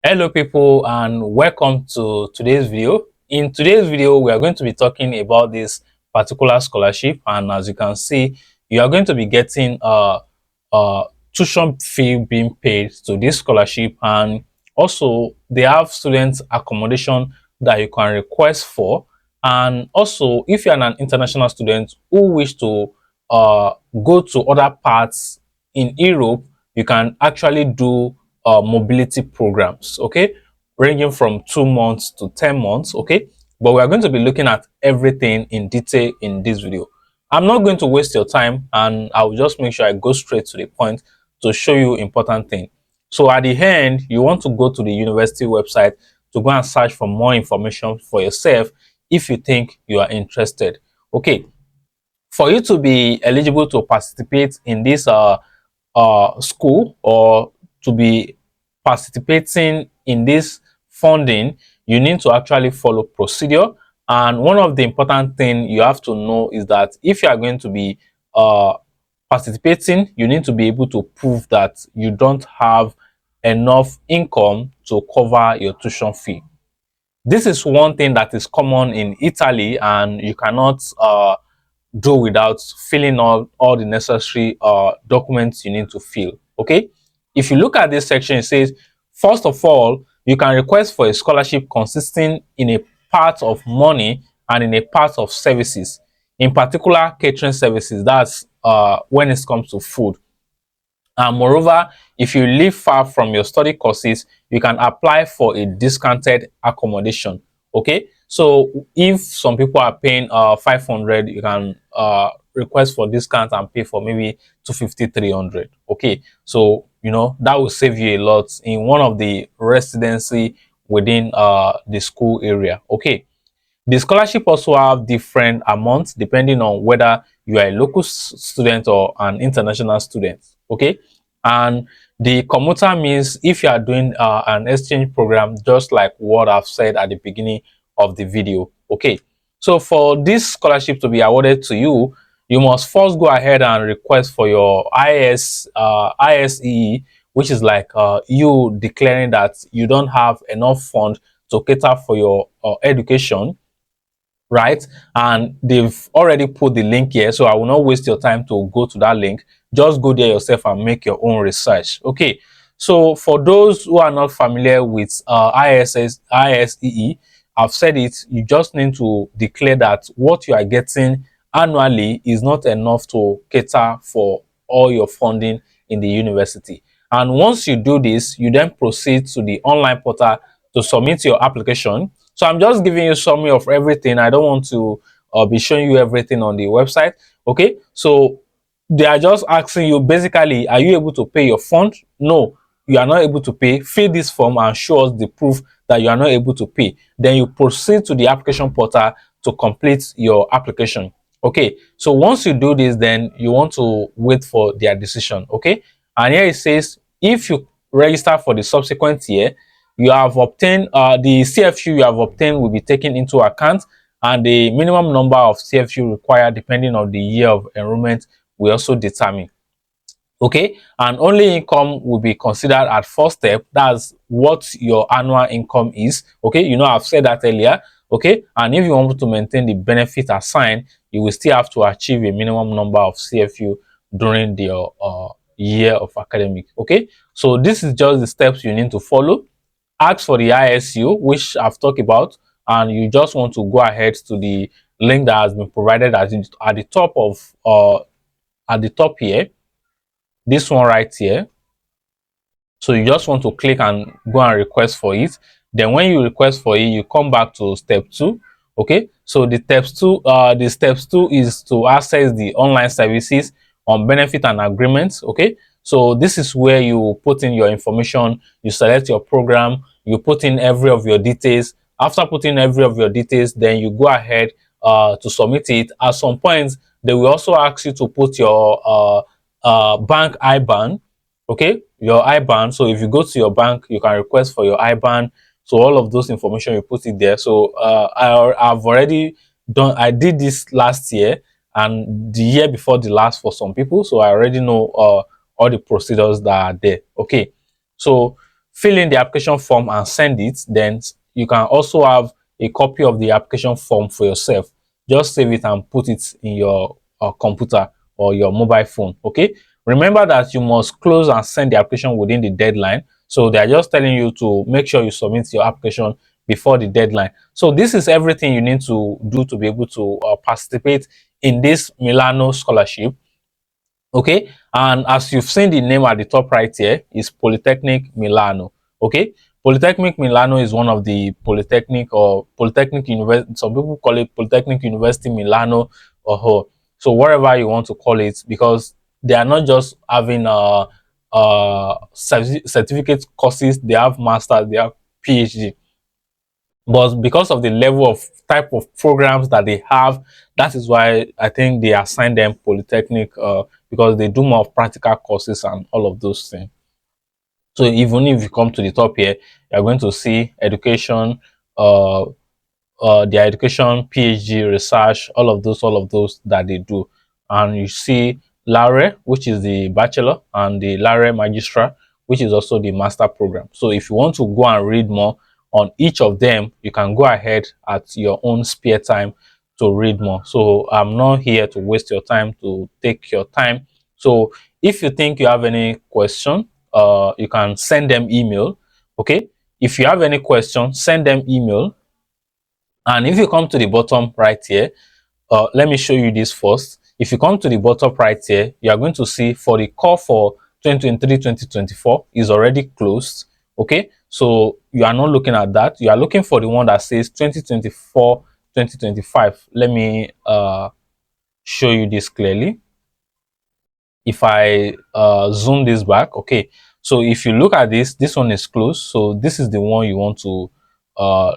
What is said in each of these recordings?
Hello people, and welcome to today's video. In today's video we are going to be talking about this particular scholarship, and as you can see, you are going to be getting a tuition fee being paid to this scholarship, and also they have student accommodation that you can request for. And also, if you are an international student who wish to go to other parts in Europe, you can actually do mobility programs, okay, ranging from 2 months to 10 months, okay. But we are going to be looking at everything in detail in this video. I'm not going to waste your time, and I will just make sure I go straight to the point to show you important thing. So at the end, you want to go to the university website to go and search for more information for yourself if you think you are interested. Okay, for you to be eligible to participate in this school, or to be participating in this funding, you need to actually follow procedure. And one of the important thing you have to know is that if you are going to be uh, participating, you need to be able to prove that you don't have enough income to cover your tuition fee. This is one thing that is common in Italy, and you cannot do without filling all the necessary documents you need to fill. Okay, if you look at this section, it says, first of all, you can request for a scholarship consisting in a part of money and in a part of services, in particular catering services. That's when it comes to food. And moreover, if you live far from your study courses, you can apply for a discounted accommodation. Okay, so if some people are paying 500, you can request for discount and pay for maybe 250, 300. Okay, so you know that will save you a lot in one of the residency within the school area. Okay, the scholarship also have different amounts depending on whether you are a local student or an international student. Okay, and the commuter means if you are doing an exchange program, just like what I've said at the beginning of the video. Okay, so for this scholarship to be awarded to you, you must first go ahead and request for your ISEE, which is like you declaring that you don't have enough fund to cater for your education, right? And they've already put the link here, so I will not waste your time to go to that link. Just go there yourself and make your own research. Okay, so for those who are not familiar with ISEE, I've said it, you just need to declare that what you are getting annually is not enough to cater for all your funding in the university. And once you do this, you then proceed to the online portal to submit your application. So I'm just giving you a summary of everything. I don't want to be showing you everything on the website. Okay, so they are just asking you basically, are you able to pay your fund? No, you are not able to pay. Fill this form and show us the proof that you are not able to pay. Then you proceed to the application portal to complete your application. Okay, so once you do this, then you want to wait for their decision. Okay, and here it says, if you register for the subsequent year, you have obtained the CFU you have obtained will be taken into account, and the minimum number of CFU required depending on the year of enrollment will also determine. Okay, and only income will be considered at first step. That's what your annual income is. Okay, you know I've said that earlier. Okay, and if you want to maintain the benefit assigned, you will still have to achieve a minimum number of CFU during the year of academic. Okay, so this is just the steps you need to follow. Ask for the ISU, which I've talked about, and you just want to go ahead to the link that has been provided at the top of at the top here, this one right here. So you just want to click and go and request for it. Then when you request for it, you come back to step 2. Okay, so the steps two is to access the online services on benefit and agreements. Okay, so this is where you put in your information, you select your program, you put in every of your details. After putting every of your details, then you go ahead to submit it. At some point, they will also ask you to put your bank IBAN. Okay, your IBAN. So if you go to your bank, you can request for your IBAN. So all of those information, you put it there. So I've already done, I did this last year and the year before the last for some people. So I already know all the procedures that are there. Okay, so fill in the application form and send it. Then you can also have a copy of the application form for yourself. Just save it and put it in your computer or your mobile phone. Okay, remember that you must close and send the application within the deadline. So they are just telling you to make sure you submit your application before the deadline. So this is everything you need to do to be able to participate in this Milano scholarship. Okay, and as you've seen, the name at the top right here is Polytechnic Milano. Okay, Polytechnic Milano is one of the polytechnic or Polytechnic University. Some people call it Polytechnic University Milano, or so whatever you want to call it, because they are not just having certificate courses. They have masters, they have PhD, but because of the level of type of programs that they have, that is why I think they assign them Polytechnic, because they do more of practical courses and all of those things. So even if you come to the top here, you're going to see education, uh their education, PhD, research, all of those that they do. And you see Lare, which is the bachelor, and the Lare Magistra, which is also the master program. So if you want to go and read more on each of them, you can go ahead at your own spare time to read more. So I'm not here to waste your time, to take your time. So if you think you have any question, you can send them email. Okay, if you have any question, send them email. And if you come to the bottom right here, let me show you this first. If you come to the bottom right here, you are going to see for the call for 2023-2024 is already closed. Okay, so you are not looking at that. You are looking for the one that says 2024-2025. Let me show you this clearly. If I zoom this back, okay, so if you look at this one is closed, so this is the one you want to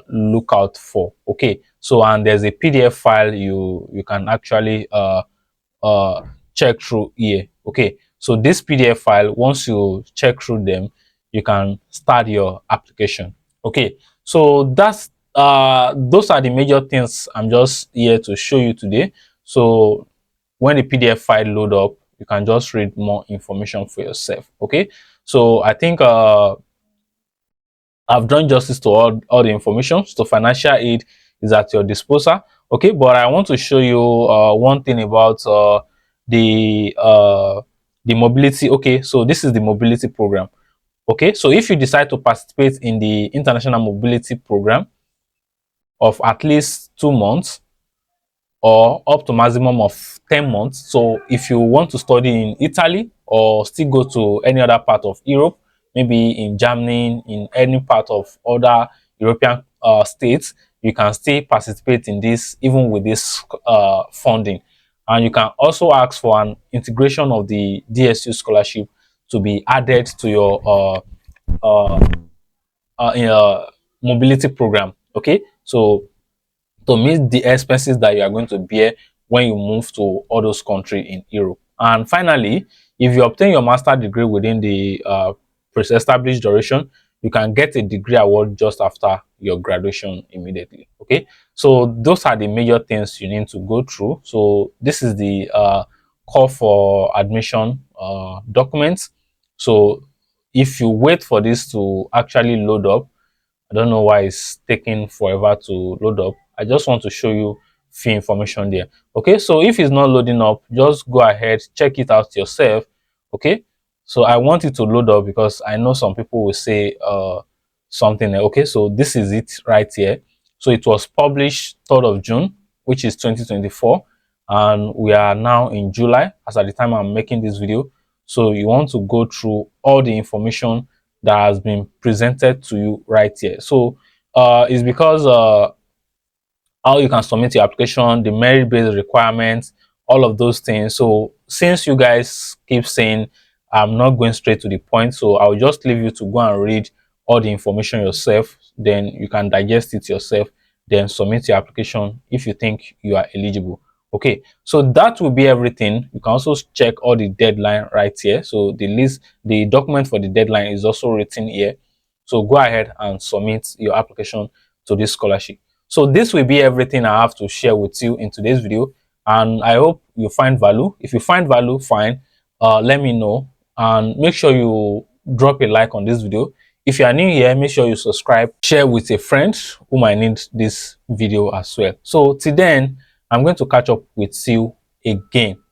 look out for. Okay, so and there's a PDF file you can actually uh check through here. Okay, so this PDF file, once you check through them, you can start your application. Okay, so that's those are the major things I'm just here to show you today. So when the PDF file load up, you can just read more information for yourself. Okay, so I think I've done justice to all the information. So financial aid is at your disposal. Okay, but I want to show you one thing about the mobility. Okay, so this is the mobility program. Okay, so if you decide to participate in the international mobility program of at least 2 months, or up to maximum of 10 months. So if you want to study in Italy or still go to any other part of Europe, maybe in Germany, in any part of other European states, you can still participate in this even with this funding. And you can also ask for an integration of the DSU scholarship to be added to your uh, mobility program. Okay, so to meet the expenses that you are going to bear when you move to all those countries in Europe. And finally, if you obtain your master degree within the pre-established duration, you can get a degree award just after your graduation immediately. Okay, so those are the major things you need to go through. So this is the call for admission documents. So if you wait for this to actually load up, I don't know why it's taking forever to load up. I just want to show you few information there. Okay, so if it's not loading up, just go ahead, check it out yourself. Okay, so I want it to load up because I know some people will say something. Okay, so this is it right here. So it was published 3rd of June, which is 2024, and we are now in July as at the time I'm making this video. So you want to go through all the information that has been presented to you right here. So it's because how you can submit your application, the merit-based requirements, all of those things. So since you guys keep saying I'm not going straight to the point, so I'll just leave you to go and read all the information yourself. Then you can digest it yourself, then submit your application if you think you are eligible. Okay, so that will be everything. You can also check all the deadline right here. So the list, the document for the deadline is also written here. So go ahead and submit your application to this scholarship. So this will be everything I have to share with you in today's video, and I hope you find value. If you find value, fine, let me know, and make sure you drop a like on this video. If you are new here, make sure you subscribe, share with a friend who might need this video as well. So till then, I'm going to catch up with you again.